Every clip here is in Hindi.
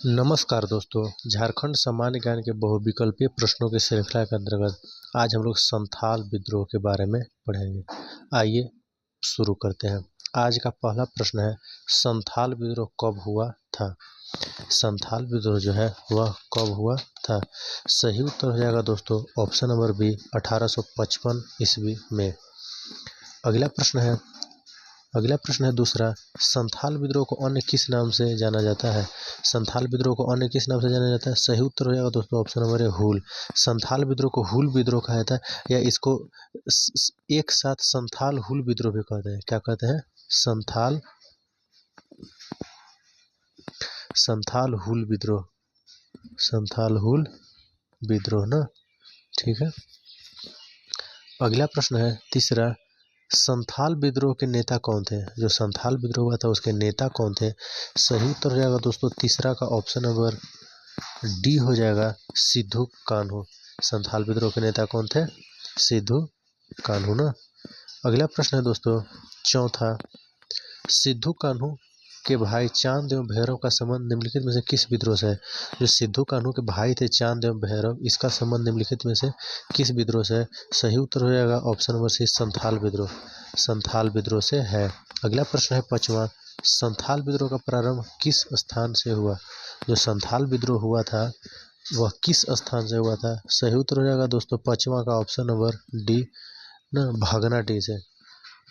नमस्कार दोस्तों, झारखंड सामान्य ज्ञान के बहुविकल्पीय प्रश्नों की श्रृंखला के अंतर्गत आज हम लोग संथाल विद्रोह के बारे में पढ़ेंगे। आइए शुरू करते हैं। आज का पहला प्रश्न है, संथाल विद्रोह कब हुआ था? संथाल विद्रोह जो है वह कब हुआ था? सही उत्तर हो जाएगा दोस्तों ऑप्शन नंबर बी, 1855 ईस्वी में। अगला प्रश्न है दूसरा, संथाल विद्रोह को अन्य किस नाम से जाना जाता है? संथाल विद्रोह को अन्य किस नाम से जाना जाता है? सही उत्तर हो जाएगा दोस्तों ऑप्शन नंबर ए, हूल। संथाल विद्रोह को हूल विद्रोह कहा जाता है, या इसको एक साथ संथाल हूल विद्रोह भी कहते हैं। क्या कहते हैं? संथाल हूल विद्रोह, संथाल हूल विद्रोह ना, ठीक है। अगला प्रश्न है तीसरा, संथाल विद्रोह के नेता कौन थे? जो संथाल विद्रोह हुआ था उसके नेता कौन थे? सही उत्तर हो जाएगा दोस्तों तीसरा का ऑप्शन नंबर डी हो जाएगा, सिद्धू कान्हू। संथाल विद्रोह के नेता कौन थे? सिद्धू कान्हू ना। अगला प्रश्न है दोस्तों चौथा, सिद्धू कान्हू के भाई चांद एवं भैरव का संबंध निम्नलिखित में से किस विद्रोह से है? जो सिद्धू कान्हू के भाई थे चांद एवं भैरव, इसका संबंध निम्नलिखित में से किस विद्रोह से है? सही उत्तर हो जाएगा ऑप्शन नंबर सी, संथाल विद्रोह। संथाल विद्रोह से है। अगला प्रश्न है पांचवा, संथाल विद्रोह का प्रारंभ किस स्थान से हुआ? जो संथाल विद्रोह हुआ था वह किस स्थान से हुआ था? सही उत्तर हो जाएगा दोस्तों पांचवा का ऑप्शन नंबर डी ना, भागनाडीह से।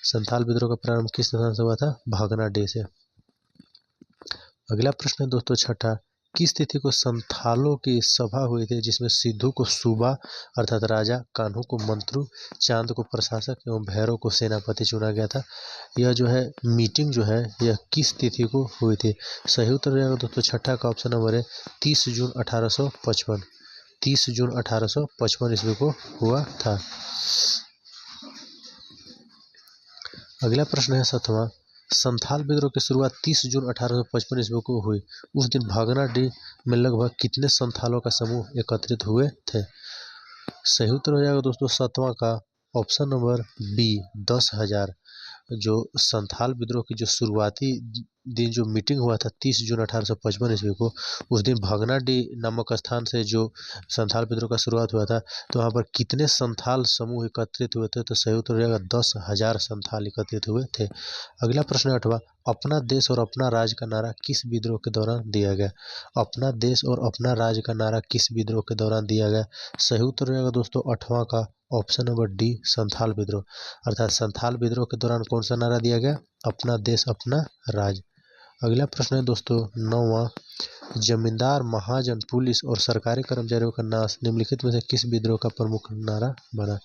संथाल विद्रोह का प्रारंभ किस स्थान से हुआ था? भागनाडीह से। अगला प्रश्न है दोस्तों छठा, किस तिथि को संथालों की सभा हुई थी जिसमें सिद्धू को सूबा अर्थात राजा, कान्हू को मंत्रु, चांद को प्रशासक एवं भैरव को सेनापति चुना गया था? यह जो है मीटिंग जो है यह किस तिथि को हुई थी? सही उत्तर हो जाएगा दोस्तों छठा का ऑप्शन नंबर है 30 जून 1855। 30 जून 1855 ईस्वी को हुआ था। अगला प्रश्न है सातवां, संथाल विद्रोह की शुरुआत 30 जून 1855 ईस्वी को हुई। उस दिन भागनाडीह में लगभग कितने संथालों का समूह एकत्रित हुए थे? सही उत्तर हो जाएगा दोस्तों सातवां का ऑप्शन नंबर बी, 10,000। जो संथाल विद्रोह की जो शुरुआती दिन जो मीटिंग हुआ था 30 जून 1855 ईस्वी को, उस दिन भागनाडीह नामक स्थान से जो संथाल विद्रोह का शुरुआत हुआ था, तो वहाँ पर कितने संथाल समूह एकत्रित हुए थे? तो सही उत्तर हो जाएगा 10,000 संथाल एकत्रित हुए थे। अगला प्रश्न है आठवां, अपना देश और अपना राज्य का नारा किस विद्रोह के दौरान दिया गया? अपना देश और अपना राज्य का नारा किस विद्रोह के दौरान दिया गया? सही उत्तर हो जाएगा दोस्तों आठवां का ऑप्शन नंबर डी, संथाल विद्रोह। अर्थात संथाल विद्रोह के दौरान कौन सा नारा दिया गया? अपना देश अपना राज्य। अगला प्रश्न है दोस्तों नौवां, जमींदार, महाजन, पुलिस और सरकारी कर्मचारियों का नाश निम्नलिखित में से किस विद्रोह का प्रमुख नारा बना?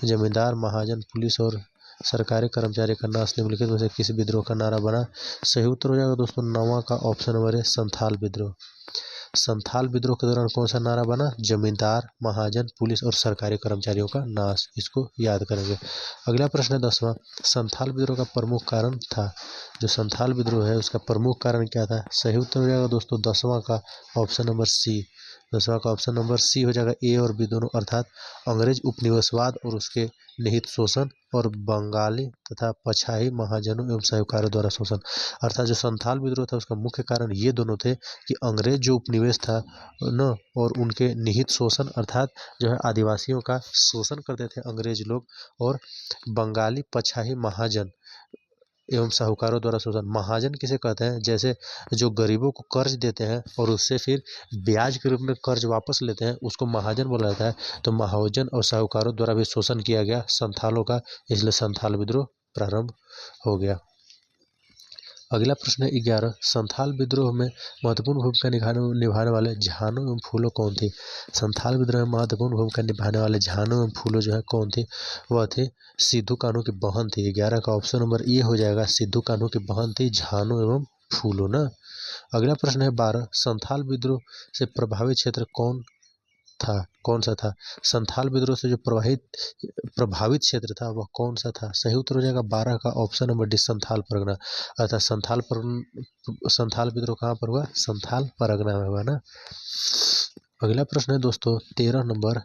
जमींदार, महाजन, पुलिस और सरकारी कर्मचारी का नाश निम्नलिखित में से किस विद्रोह का नारा बना? सही उत्तर हो जाएगा दोस्तों नौवां का ऑप्शन नंबर है, संथाल विद्रोह। संथाल विद्रोह के दौरान कौन सा नारा बना? जमींदार, महाजन, पुलिस और सरकारी कर्मचारियों का नाश। इसको याद करेंगे। अगला प्रश्न है 10वां, संथाल विद्रोह का प्रमुख कारण था। जो संथाल विद्रोह है उसका प्रमुख कारण क्या था? सही उत्तर हो जाएगा दोस्तों 10वां का ऑप्शन नंबर सी। 10वां का ऑप्शन नंबर सी हो जाएगा, ए और बी दोनों, अर्थात अंग्रेज उपनिवेशवाद और उसके निहित शोषण और बंगाली तथा पछाई महाजनों एवं साहूकारों द्वारा शोषण। अर्थात जो संथाल विद्रोह था उसका मुख्य कारण ये दोनों थे कि अंग्रेज जो उपनिवेश था न, और उनके निहित शोषण अर्थात जो है आदिवासियों का शोषण करते थे अंग्रेज लोग, और बंगाली पछाई महाजन एवं साहूकारों द्वारा शोषण। महाजन किसे कहते हैं? जैसे जो गरीबों को कर्ज देते हैं और उससे फिर ब्याज के रूप में कर्ज वापस लेते हैं, उसको महाजन बोला जाता है। तो महाजन और साहूकारों द्वारा भी शोषण किया गया संथालों का, इसलिए संथाल विद्रोह प्रारंभ हो गया। अगला प्रश्न है 11, संथाल विद्रोह में महत्वपूर्ण भूमिका निभाने वाले झानो एवं फूलो कौन थी? संथाल विद्रोह में महत्वपूर्ण भूमिका निभाने वाले झानो एवं फूलो जो है कौन थी? वह थे सिद्धू कान्हू की बहन थी। 11 का ऑप्शन नंबर ए हो जाएगा, सिद्धू कान्हू की बहन थी झानो एवं फूलो ना। अगला प्रश्न है 12, संथाल विद्रोह से प्रभावित क्षेत्र कौन सा था? संथाल विद्रोह से जो प्रभावित क्षेत्र था वह कौन सा था? सही उत्तर हो जाएगा 12 का option number D, Santhal Pargana. अर्थात संथाल विद्रोह कहाँ पर हुआ? संथाल परगना में हुआ ना। अगला प्रश्न है दोस्तों 13 नंबर,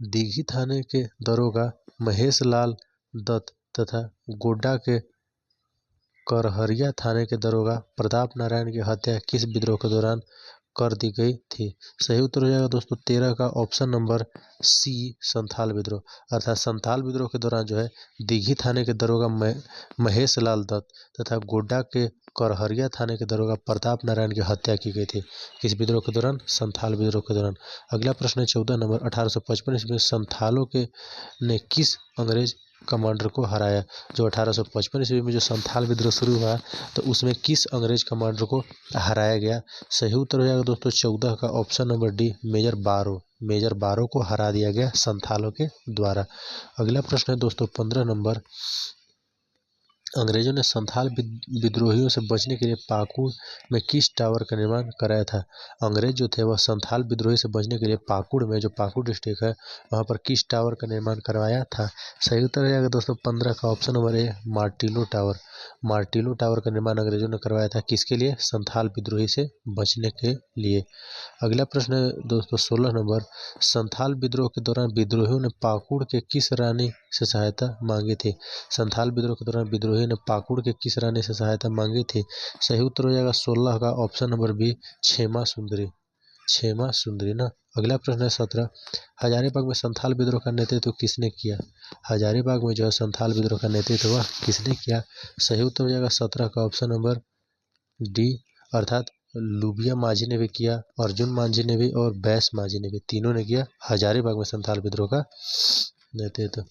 दीघी थाने के दरोगा महेश लाल दत्त तथा गोड्डा के करहरिया थाने के दरोगा प्रताप नारायण की हत्या किस विद्रोह के दौरान कर दी गई थी? सही उत्तर हो जाएगा दोस्तों 13 का ऑप्शन नंबर सी, संथाल विद्रोह। अर्थात संथाल विद्रोह के दौरान जो है दीघी थाने के दरोगा महेश लाल दत्त तथा गोड्डा के करहरिया थाने के दरोगा प्रताप नारायण की हत्या की गई थी। किस विद्रोह के दौरान? संथाल विद्रोह के दौरान। अगला प्रश्न है 14 नंबर, 1855 ईस्वी में संथालों के ने किस अंग्रेज कमांडर को हराया? जो 1855 ईस्वी में जो संथाल विद्रोह शुरू हुआ तो उसमें किस अंग्रेज कमांडर को हराया गया? सही उत्तर हो जाएगा दोस्तों 14 का ऑप्शन नंबर डी, मेजर बारो। मेजर बारो को हरा दिया गया संथालों के द्वारा। अगला प्रश्न है दोस्तों 15 नंबर, अंग्रेजों ने संथाल विद्रोहियों से बचने के लिए पाकुड़ में किस टावर का निर्माण कराया था? अंग्रेज जो थे वह संथाल विद्रोही से बचने के लिए पाकुड़ में, जो पाकुड़ डिस्ट्रिक्ट है वहां पर किस टावर का निर्माण करवाया था? सही उत्तर हो जाएगा दोस्तों 15 का option number A, martello tower. Martello tower का निर्माण अंग्रेजों ने करवाया था किसके लिए? संथाल विद्रोही से बचने के लिए। अगला प्रश्न है दोस्तों 16 नंबर, संथाल विद्रोह के दौरान विद्रोहियों ने पाकुड़ के किस रानी से सहायता मांगी थी? संथाल विद्रोह के दौरान विद्रोहियों ने पाकुड़ के किस रानी से सहायता मांगी थी? सही उत्तर हो जाएगा 16 का ऑप्शन नंबर बी, क्षेमा सुंदरी। क्षेमा सुंदरी ना। अगला प्रश्न है 17, हजारीबाग में संथाल विद्रोह का नेतृत्व किसने किया? हजारीबाग में जो है संथाल विद्रोह का नेतृत्व वह किसने किया? सही उत्तर हो जाएगा 17 का ऑप्शन नंबर डी, अर्थात लुबिया माझी ने भी किया, अर्जुन माझी ने भी और बैस माझी ने भी, तीनों ने किया हजारीबाग में संथाल विद्रोह का नेतृत्व।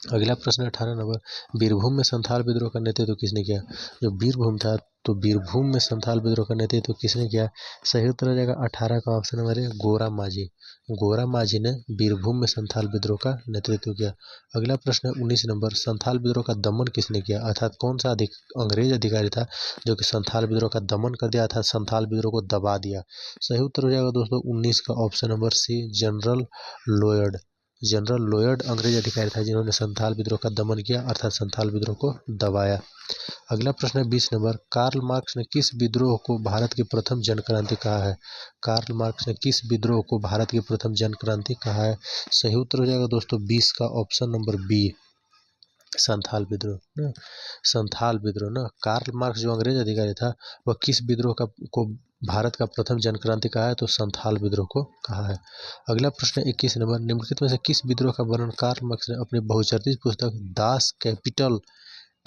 अगला प्रश्न 18 नंबर, बीरभूम में संथाल विद्रोह का नेतृत्व किसने किया? जो बीरभूम था तो बीरभूम में संथाल विद्रोह का नेतृत्व किसने किया? सही उत्तर हो जाएगा 18 का ऑप्शन नंबर है, गोरा माझी। गोरा माझी ने बीरभूम में संथाल विद्रोह का नेतृत्व किया। अगला प्रश्न है 19 नंबर, संथाल विद्रोह का दमन किसने किया? अर्थात कौन सा अंग्रेज अधिकारी था जो कि संथाल विद्रोह का दमन कर दिया, अर्थात संथाल विद्रोह को दबा दिया? सही उत्तर हो जाएगा दोस्तों 19 का option number C, General Lloyd. General Lloyd अंग्रेज अधिकारी था जिन्होंने संथाल विद्रोह का दमन किया, अर्थात संथाल विद्रोह को दबाया। अगला प्रश्न है 20 नंबर, कार्ल मार्क्स ने किस विद्रोह को भारत की प्रथम जन क्रांति कहा है? कार्ल मार्क्स ने किस विद्रोह को भारत की प्रथम जन क्रांति कहा है? सही उत्तर हो जाएगा दोस्तों 20 का ऑप्शन नंबर बी, संथाल विद्रोह ना। संथाल विद्रोह ना, कार्ल मार्क्स जो अंग्रेज अधिकारी था वह किस विद्रोह को भारत का प्रथम जन क्रांति कहा है? तो संथाल विद्रोह को कहा है। अगला प्रश्न 21 नंबर, निम्नलिखित में से किस विद्रोह का वर्णन कार्ल मार्क्स ने अपनी बहुचर्चित पुस्तक Das Kapital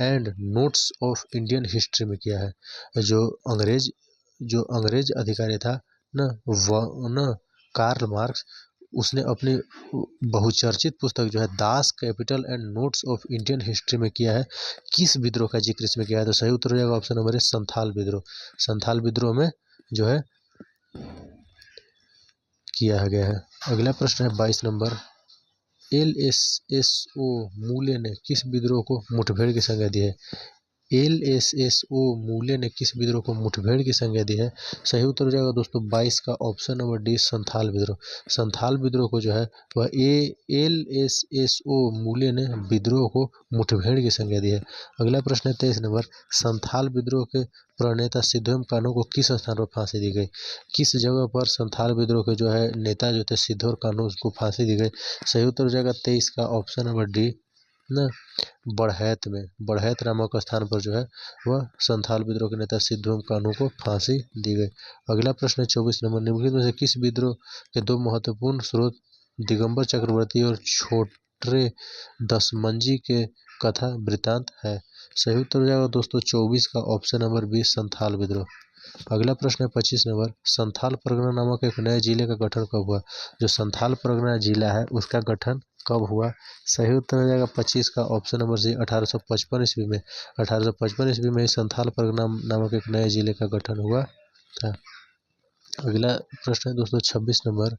and notes of Indian history में किया है? जो अंग्रेज अधिकारी था ना, वह ना कार्ल मार्क्स, उसने अपनी बहुचर्चित पुस्तक जो है Das Kapital and notes of Indian history में किया है। किस विद्रोह का जिक्र इसमें किया है? तो सही उत्तर हो जाएगा ऑप्शन नंबर है, संथाल विद्रोह। संथाल विद्रोह में जो है किया गया है। अगला प्रश्न है 22 नंबर, LSSO मूले ने किस विद्रोह को मुठभेड़ की संज्ञा दी है? LSSO मूले ने किस विद्रोह को मुठभेड़ की संज्ञा दी है? सही उत्तर हो जाएगा दोस्तों 22 का ऑप्शन नंबर डी, संथाल विद्रोह। संथाल विद्रोह को जो है वह LSSO मूले ने विद्रोह को मुठभेड़ की संज्ञा दी है। अगला प्रश्न है 23 नंबर, संथाल विद्रोह के प्रणेता सिद्धोम कान्हू को किस स्थान पर फांसी दी गई? किस जगह पर संथाल विद्रोह के जो है नेता जो थे सिद्धोम कान्हू, उसको फांसी दी गई? सही उत्तर हो जाएगा 23 का ऑप्शन नंबर डी ना, बढ़ैत में, बढ़ैत नामक स्थान पर जो है वह संथाल विद्रोह के नेता सिद्धोम कान्हू को फांसी दी गई। अगला प्रश्न है 24 नंबर, निम्नलिखित में से किस विद्रोह के दो महत्वपूर्ण स्रोत दिगंबर चक्रवर्ती और छोटे दसमंजी के कथा वृत्तांत है? सही उत्तर हो जाएगा दोस्तों 24 का ऑप्शन नंबर बी, संथाल विद्रोह। अगला प्रश्न है 25 नंबर, संथाल परगना नामक एक नए जिले का गठन कब हुआ? जो संथाल परगना जिला है उसका गठन कब हुआ? सही उत्तर हो जाएगा 25 का ऑप्शन नंबर सी, 1855 ईस्वी में। 1855 ईस्वी में संथाल परगना नामक एक नए जिले का गठन हुआ था। अगला प्रश्न है दोस्तों 26 नंबर,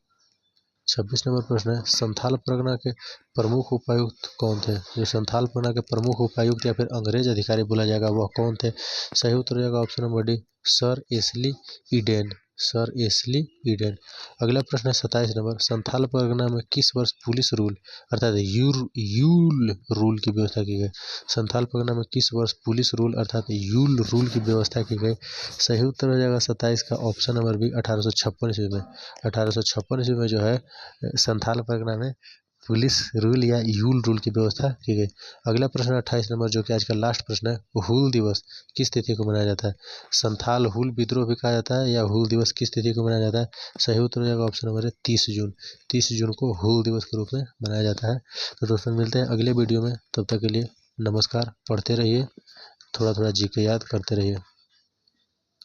26 नंबर प्रश्न है, संथाल परगना के प्रमुख उपायुक्त कौन थे? जो संथाल परगना के प्रमुख उपायुक्त या फिर अंग्रेज अधिकारी बोला जाएगा वह कौन थे? सही उत्तर हो जाएगा option number D, sir Ashley Eden. Sir Ashley Eden. अगला प्रश्न है 27 नंबर, संथाल परगना में किस वर्ष पुलिस रूल अर्थात यूल रूल की व्यवस्था की गई? संथाल परगना में किस वर्ष पुलिस रूल अर्थात यूल रूल की व्यवस्था की गई? सही उत्तर हो जाएगा 27 का ऑप्शन नंबर बी, 1856 ईस्वी में। 1856 ईस्वी में जो है संथाल परगना में पुलिस रूल या यूल रूल की व्यवस्था की गई। अगला प्रश्न 28 नंबर, जो कि आज का लास्ट प्रश्न है, हूल दिवस किस तिथि को मनाया जाता है? संथाल हूल विद्रोह भी कहा जाता है या हूल दिवस किस तिथि को मनाया जाता है? सही उत्तर हो जाएगा ऑप्शन नंबर है 30 जून। 30 जून को हूल दिवस के रूप में मनाया जाता है। तो दोस्तों मिलते हैं अगले वीडियो में, तब तक के लिए नमस्कार। पढ़ते रहिए, थोड़ा थोड़ा जीके याद करते रहिए।